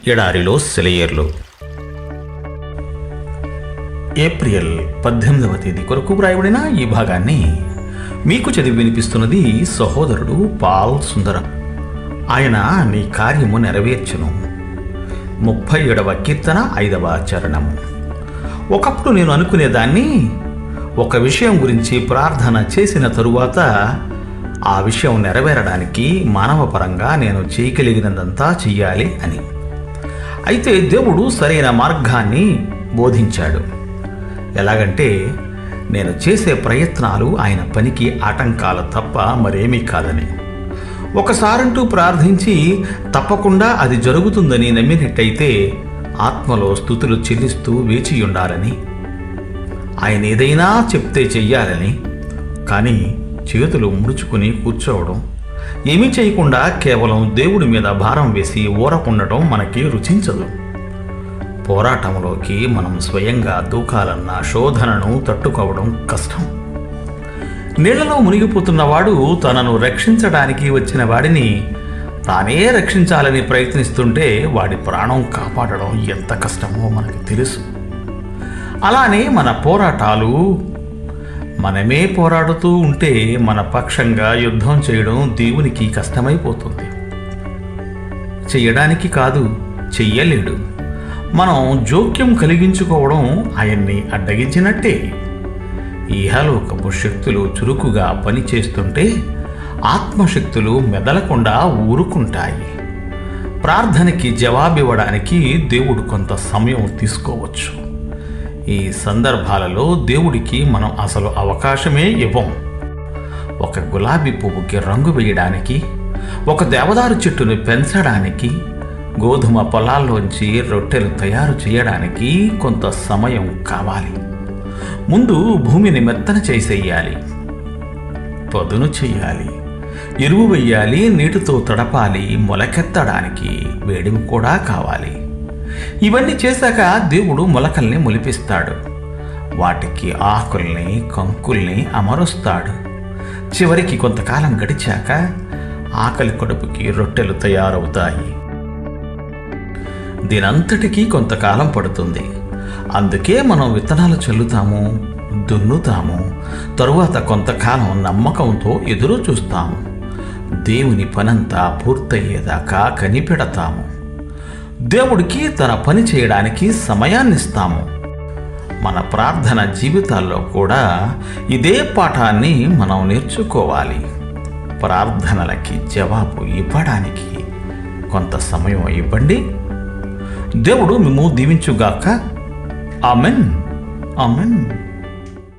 ఎడారిలో సెలయేర్లు. ఏప్రిల్ 18వ తేదీ కొరకు వ్రాయబడిన ఈ భాగాన్ని మీకు చదివి వినిపిస్తున్నది సహోదరుడు పాల్ సుందరం. ఆయన నీ కార్యము నెరవేర్చును. 37వ కీర్తన 5వ చరణము. ఒకప్పుడు నేను అనుకునేదాన్ని, ఒక విషయం గురించి ప్రార్థన చేసిన తరువాత ఆ విషయం నెరవేరడానికి మానవపరంగా నేను చేయగలిగినదంతా చెయ్యాలి అని. అయితే దేవుడు సరైన మార్గాన్ని బోధించాడు. ఎలాగంటే, నేను చేసే ప్రయత్నాలు ఆయన పనికి ఆటంకాలు తప్ప మరేమీ కాదని, ఒకసారంటూ ప్రార్థించి తప్పకుండా అది జరుగుతుందని నమ్మినట్టయితే ఆత్మలో స్తుతులు చెల్లిస్తూ వేచి ఉండాలని, ఆయన ఏదైనా చెప్తే చెయ్యాలని. కానీ చేతులు ముడుచుకుని కూర్చోవడం, ఏమీ చేయకుండా కేవలం దేవుడి మీద భారం వేసి ఊరకుండటం మనకి రుచించదు. పోరాటంలోకి మనం స్వయంగా దూకాలన్న శోధనను తట్టుకోవడం కష్టం. నీళ్లలో మునిగిపోతున్నవాడు తనను రక్షించడానికి వచ్చిన వాడిని తానే రక్షించాలని ప్రయత్నిస్తుంటే వాడి ప్రాణం కాపాడడం ఎంత కష్టమో మనకు తెలుసు. అలానే మన పోరాటాలు, మనమే పోరాడుతూ ఉంటే మన పక్షంగా యుద్ధం చేయడం దేవునికి కష్టమైపోతుంది. చెయ్యడానికి కాదు, చెయ్యలేడు. మనం జోక్యం కలిగించుకోవడం ఆయన్ని అడ్డగించినట్టే. ఇహలోకపు శక్తులు చురుకుగా పనిచేస్తుంటే ఆత్మశక్తులు మెదలకుండా ఊరుకుంటాయి. ప్రార్థనకి జవాబివ్వడానికి దేవుడు కొంత సమయం తీసుకోవచ్చు. ఈ సందర్భాలలో దేవుడికి మనం అసలు అవకాశమే ఇవ్వం. ఒక గులాబీ పువ్వుకి రంగు వేయడానికి, ఒక దేవదారు చెట్టును పెంచడానికి, గోధుమ పొలాల్లోంచి రొట్టెలు తయారు చేయడానికి కొంత సమయం కావాలి. ముందు భూమిని మెత్తన చేసేయాలి, పదును చెయ్యాలి, ఎరువు వెయ్యాలి, నీటితో తడపాలి, మొలకెత్తడానికి వేడిమి కూడా కావాలి. ఇవన్నీ చేశాక దేవుడు మొలకల్ని మొలిపిస్తాడు. వాటికి ఆకుల్ని, కంకుల్ని అమరుస్తాడు. చివరికి కొంతకాలం గడిచాక ఆకలి కడుపుకి రొట్టెలు తయారవుతాయి. దీనంతటికీ కొంతకాలం పడుతుంది. అందుకే మనం విత్తనాలు చల్లుతాము, దున్నుతాము, తరువాత కొంతకాలం నమ్మకంతో ఎదురు చూస్తాము. దేవుని పనంతా పూర్తయ్యేదాకా కనిపెడతాము. దేవుడికి తన పని చేయడానికి సమయాన్నిస్తాము. మన ప్రార్థన జీవితాల్లో కూడా ఇదే పాఠాన్ని మనం నేర్చుకోవాలి. ప్రార్థనలకి జవాబు ఇవ్వడానికి కొంత సమయం ఇవ్వండి. దేవుడు మిమ్ము దీవించుగాక. ఆమెన్. ఆమెన్.